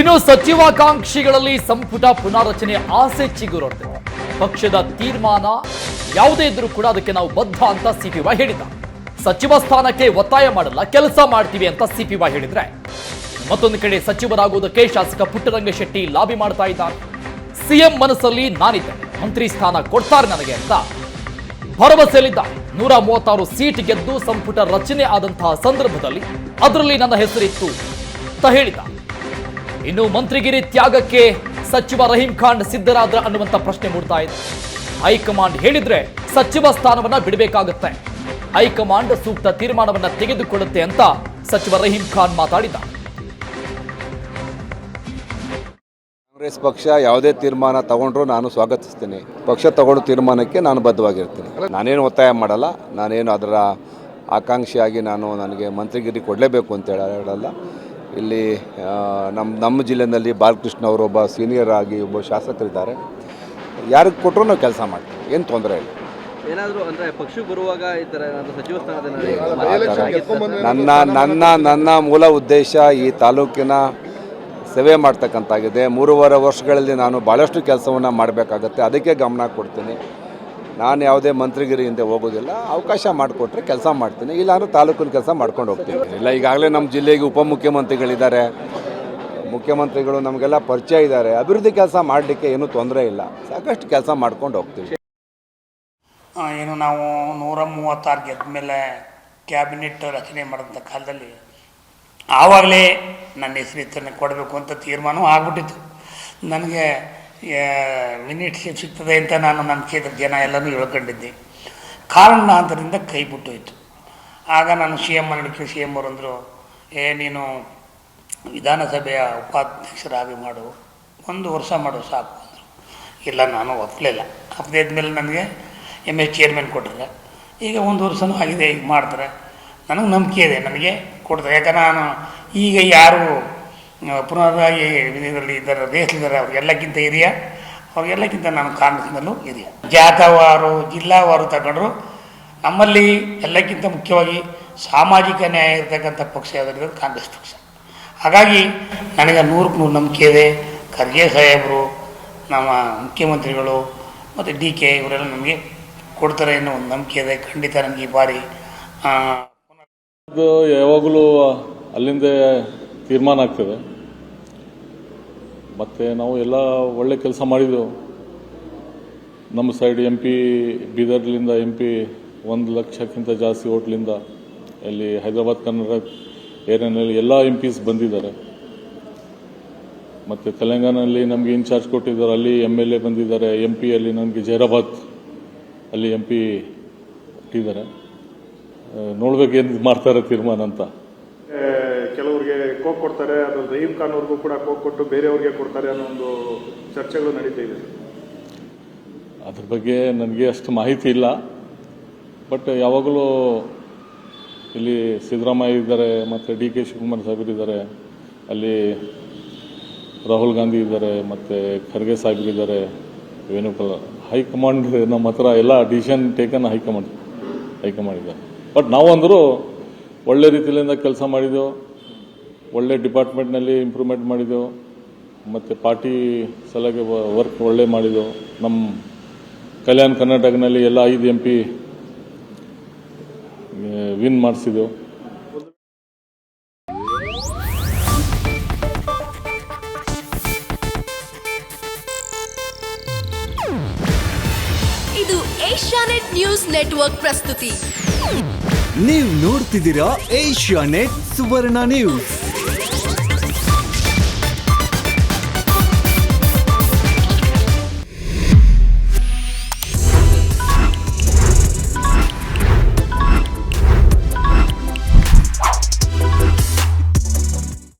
ಇನ್ನು ಸಚಿವಾಕಾಂಕ್ಷಿಗಳಲ್ಲಿ ಸಂಪುಟ ಪುನಾರಚನೆ ಆಸೆ ಚಿಗುರೊಡ್ಡಿದೆ. ಪಕ್ಷದ ತೀರ್ಮಾನ ಯಾವುದೇ ಇದ್ರೂ ಕೂಡ ಅದಕ್ಕೆ ನಾವು ಬದ್ಧ ಅಂತ ಸಿಪಿವೈ ಹೇಳಿದ. ಸಚಿವ ಸ್ಥಾನಕ್ಕೆ ಒತ್ತಾಯ ಮಾಡಲ್ಲ, ಕೆಲಸ ಮಾಡ್ತೀವಿ ಅಂತ ಸಿಪಿವೈ ಹೇಳಿದ್ರೆ, ಮತ್ತೊಂದು ಕಡೆ ಸಚಿವರಾಗುವುದಕ್ಕೆ ಶಾಸಕ ಪುಟ್ಟರಂಗಶೆಟ್ಟಿ ಲಾಬಿ ಮಾಡ್ತಾ ಇದ್ದಾರೆ. ಸಿಎಂ ಮನಸ್ಸಲ್ಲಿ ನಾನಿದ್ದೆ, ಮಂತ್ರಿ ಸ್ಥಾನ ಕೊಡ್ತಾರೆ ನನಗೆ ಅಂತ ಭರವಸೆಯಲ್ಲಿದ್ದಾರೆ. 136 ಸೀಟ್ ಗೆದ್ದು ಸಂಪುಟ ರಚನೆ ಆದಂತಹ ಸಂದರ್ಭದಲ್ಲಿ ಅದರಲ್ಲಿ ನನ್ನ ಹೆಸರಿತ್ತು ಅಂತ ಹೇಳಿದ. ಇನ್ನು ಮಂತ್ರಿಗಿರಿ ತ್ಯಾಗಕ್ಕೆ ಸಚಿವ ರಹೀಂ ಖಾನ್ ಸಿದ್ಧರಾದ್ರ ಅನ್ನುವಂಥ ಪ್ರಶ್ನೆ ಮೂಡ್ತಾ ಇದೆ. ಹೈಕಮಾಂಡ್ ಹೇಳಿದ್ರೆ ಸಚಿವ ಸ್ಥಾನವನ್ನ ಬಿಡಬೇಕಾಗುತ್ತೆ, ಹೈಕಮಾಂಡ್ ಸೂಕ್ತ ತೀರ್ಮಾನವನ್ನ ತೆಗೆದುಕೊಳ್ಳುತ್ತೆ ಅಂತ ಸಚಿವ ರಹೀಂ ಖಾನ್ ಮಾತಾಡಿದ. ಕಾಂಗ್ರೆಸ್ ಪಕ್ಷ ಯಾವುದೇ ತೀರ್ಮಾನ ತಗೊಂಡ್ರು ನಾನು ಸ್ವಾಗತಿಸ್ತೀನಿ. ಪಕ್ಷ ತಗೊಳ್ಳೋ ತೀರ್ಮಾನಕ್ಕೆ ನಾನು ಬದ್ಧವಾಗಿರ್ತೀನಿ. ನಾನೇನು ಒತ್ತಾಯ ಮಾಡಲ್ಲ, ನಾನೇನು ಅದರ ಆಕಾಂಕ್ಷಿಯಾಗಿ ನನಗೆ ಮಂತ್ರಿಗಿರಿ ಕೊಡಲೇಬೇಕು ಅಂತ ಹೇಳಲ್ಲ. ಇಲ್ಲಿ ನಮ್ಮ ಜಿಲ್ಲೆಯಲ್ಲಿ ಬಾಲಕೃಷ್ಣ ಅವರು ಒಬ್ಬ ಸೀನಿಯರ್ ಆಗಿ ಒಬ್ಬ ಶಾಸಕರಿದ್ದಾರೆ. ಯಾರಿಗೆ ಕೊಟ್ಟರು ನಾವು ಕೆಲಸ ಮಾಡ್ತೀವಿ, ಏನು ತೊಂದರೆ ಇಲ್ಲ. ಏನಾದರೂ ಅಂದರೆ ಪಕ್ಷಕ್ಕೆ ಬರುವಾಗ ಈ ಥರ ಸಚಿವ ನನ್ನ ಮೂಲ ಉದ್ದೇಶ ಈ ತಾಲೂಕಿನ ಸೇವೆ ಮಾಡ್ತಕ್ಕಂತಾಗಿದೆ. 3.5 ವರ್ಷಗಳಲ್ಲಿ ನಾನು ಭಾಳಷ್ಟು ಕೆಲಸವನ್ನು ಮಾಡಬೇಕಾಗತ್ತೆ, ಅದಕ್ಕೆ ಗಮನ ಕೊಡ್ತೀನಿ. ನಾನು ಯಾವುದೇ ಮಂತ್ರಿಗಿರಿ ಹಿಂದೆ ಹೋಗೋದಿಲ್ಲ. ಅವಕಾಶ ಮಾಡಿಕೊಟ್ರೆ ಕೆಲಸ ಮಾಡ್ತೀನಿ, ಇಲ್ಲಾಂದ್ರೆ ತಾಲೂಕಿನ ಕೆಲಸ ಮಾಡ್ಕೊಂಡು ಹೋಗ್ತೀನಿ. ಇಲ್ಲ, ಈಗಾಗಲೇ ನಮ್ಮ ಜಿಲ್ಲೆಗೆ ಉಪಮುಖ್ಯಮಂತ್ರಿಗಳಿದ್ದಾರೆ, ಮುಖ್ಯಮಂತ್ರಿಗಳು ನಮಗೆಲ್ಲ ಪರಿಚಯ ಇದ್ದಾರೆ. ಅಭಿವೃದ್ಧಿ ಕೆಲಸ ಮಾಡಲಿಕ್ಕೆ ಏನೂ ತೊಂದರೆ ಇಲ್ಲ, ಸಾಕಷ್ಟು ಕೆಲಸ ಮಾಡ್ಕೊಂಡು ಹೋಗ್ತೀವಿ. ಏನು ನಾವು 136 ಗೆದ್ದ ಮೇಲೆ ಕ್ಯಾಬಿನೆಟ್ ರಚನೆ ಮಾಡಿದಂಥ ಕಾಲದಲ್ಲಿ ಆವಾಗಲೇ ನನ್ನ ಹೆಸರಿತ್ತನ್ನು ಕೊಡಬೇಕು ಅಂತ ತೀರ್ಮಾನ ಆಗ್ಬಿಟ್ಟಿತ್ತು. ನನಗೆ ಮಿನಿಟ್ಶಿಪ್ ಸಿಗ್ತದೆ ಅಂತ ನಾನು ನನ್ನ ಕ್ಷೇತ್ರದ ಜನ ಎಲ್ಲನೂ ಹೇಳ್ಕೊಂಡಿದ್ದೆ. ಕಾರಣಾಂತರದಿಂದ ಕೈ ಬಿಟ್ಟೋಯ್ತು. ಆಗ ನಾನು ಸಿ ಎಮ್ ನಡಕ್ಕೆ ಸಿ ಎಮ್ ಅವರಂದರು, ನೀನು ವಿಧಾನಸಭೆಯ ಉಪಾಧ್ಯಕ್ಷರಾಗಿ ಮಾಡು, 1 ವರ್ಷ ಮಾಡು ಸಾಕು ಅಂದರು. ಇಲ್ಲ, ನಾನು ಒಪ್ಪಲಿಲ್ಲ. ಒಪ್ಪದಿದ್ಮೇಲೆ ನನಗೆ MS ಚೇರ್ಮನ್ ಕೊಟ್ಟರೆ, ಈಗ 1 ವರ್ಷನೂ ಆಗಿದೆ, ಈಗ ಮಾಡ್ತಾರೆ. ನನಗೆ ನಂಬಿಕೆ ಇದೆ, ನನಗೆ ಕೊಡ್ತಾರೆ. ಯಾಕಂದ್ರೆ ನಾನು ಈಗ ಯಾರು ಪುನರಾಗಿ ಇದರಲ್ಲಿ ಇದ್ದಾರೆ, ದೇಶದಲ್ಲಿದ್ದಾರೆ, ಅವ್ರಿಗೆಲ್ಲಕ್ಕಿಂತ ಹಿರಿಯ, ಅವ್ರಿಗೆಲ್ಲಕ್ಕಿಂತ ನಾನು ಕಾಂಗ್ರೆಸ್ನಲ್ಲೂ ಹಿರಿಯ. ಜಾತವಾರು ಜಿಲ್ಲಾವಾರು ತಗೊಂಡ್ರು ನಮ್ಮಲ್ಲಿ ಎಲ್ಲಕ್ಕಿಂತ ಮುಖ್ಯವಾಗಿ ಸಾಮಾಜಿಕ ನ್ಯಾಯ ಇರತಕ್ಕಂಥ ಪಕ್ಷ ಯಾವುದಾದ್ರು ಕಾಂಗ್ರೆಸ್ ಪಕ್ಷ. ಹಾಗಾಗಿ ನನಗೆ 100ಕ್ಕೆ 100 ನಂಬಿಕೆ ಇದೆ. ಖರ್ಗೆ ಸಾಹೇಬರು, ನಮ್ಮ ಮುಖ್ಯಮಂತ್ರಿಗಳು ಮತ್ತು DK ಇವರೆಲ್ಲ ನಮಗೆ ಕೊಡ್ತಾರೆ ಅನ್ನೋ ಒಂದು ನಂಬಿಕೆ ಇದೆ. ಖಂಡಿತ ನನಗೆ ಈ ಬಾರಿ ಯಾವಾಗಲೂ ಅಲ್ಲಿಂದ ತೀರ್ಮಾನ ಆಗ್ತದೆ. ಮತ್ತು ನಾವು ಎಲ್ಲ ಒಳ್ಳೆ ಕೆಲಸ ಮಾಡಿದ್ದೆವು. ನಮ್ಮ ಸೈಡ್ MP ಬೀದರ್ಲಿಂದ MP 1 ಲಕ್ಷಕ್ಕಿಂತ ಜಾಸ್ತಿ ಓಟ್ಲಿಂದ ಇಲ್ಲಿ ಹೈದರಾಬಾದ್ ಕನ್ನಡ ಏರಿಯಾನಲ್ಲಿ ಎಲ್ಲ MPs ಬಂದಿದ್ದಾರೆ. ಮತ್ತು ತೆಲಂಗಾಣದಲ್ಲಿ ನಮಗೆ ಇನ್ಚಾರ್ಜ್ ಕೊಟ್ಟಿದ್ದಾರೆ, ಅಲ್ಲಿ MLA ಬಂದಿದ್ದಾರೆ. MP ಅಲ್ಲಿ ನಮಗೆ ಜೈರಾಬಾದ್ ಅಲ್ಲಿ MP ಇಟ್ಟಿದ್ದಾರೆ. ನೋಡ್ಬೇಕು ಏನು ಮಾಡ್ತಾರೆ ತೀರ್ಮಾನ ಅಂತ. ಕೆಲವರಿಗೆ ಕೋಕ್ ಕೊಡ್ತಾರೆ, ಅದು ರಹೀಂ ಖಾನ್ ಅವ್ರಿಗೂ ಕೂಡ ಕೋಕ್ ಕೊಟ್ಟು ಬೇರೆಯವ್ರಿಗೆ ಕೊಡ್ತಾರೆ ಅನ್ನೋ ಒಂದು ಚರ್ಚೆಗಳು ನಡೀತಾ ಇದೆ. ಅದ್ರ ಬಗ್ಗೆ ನನಗೆ ಅಷ್ಟು ಮಾಹಿತಿ ಇಲ್ಲ. ಬಟ್ ಯಾವಾಗಲೂ ಇಲ್ಲಿ ಸಿದ್ದರಾಮಯ್ಯ ಇದ್ದಾರೆ, ಮತ್ತು DK ಶಿವಕುಮಾರ್ ಸಾಹೇಬರಿದ್ದಾರೆ, ಅಲ್ಲಿ ರಾಹುಲ್ ಗಾಂಧಿ ಇದ್ದಾರೆ, ಮತ್ತು ಖರ್ಗೆ ಸಾಹೇಬರಿದ್ದಾರೆ, ವೇಣುಗೋಪಾಲ್. ಹೈಕಮಾಂಡ್ ನಮ್ಮ ಹತ್ರ ಎಲ್ಲ ಡಿಸಿಷನ್ ಟೇಕನ್ ಹೈಕಮಾಂಡ್ ಇದ್ದಾರೆ. ಬಟ್ ನಾವು ಅಂದರೂ ಒಳ್ಳೆ ರೀತಿಯಿಂದ ಕೆಲಸ ಮಾಡಿದೆವು, ಒಳ್ಳೆ ಡಿಪಾರ್ಟ್ಮೆಂಟ್ನಲ್ಲಿ ಇಂಪ್ರೂವ್ಮೆಂಟ್ ಮಾಡಿದೆವು, ಮತ್ತು ಪಾರ್ಟಿ ಸಲಹೆ ವರ್ಕ್ ಒಳ್ಳೆ ಮಾಡಿದೆವು. ನಮ್ಮ ಕಲ್ಯಾಣ ಕರ್ನಾಟಕನಲ್ಲಿ ಎಲ್ಲ 5 MP ವಿನ್ ಮಾಡಿಸಿದೆವು. ಇದು ಏಷ್ಯಾನೆಟ್ ನ್ಯೂಸ್ ನೆಟ್ವರ್ಕ್ ಪ್ರಸ್ತುತಿ. ನೀವು ನೋಡ್ತಿದ್ದೀರಾ ಏಷ್ಯಾನೆಟ್ ಸುವರ್ಣ ನ್ಯೂಸ್.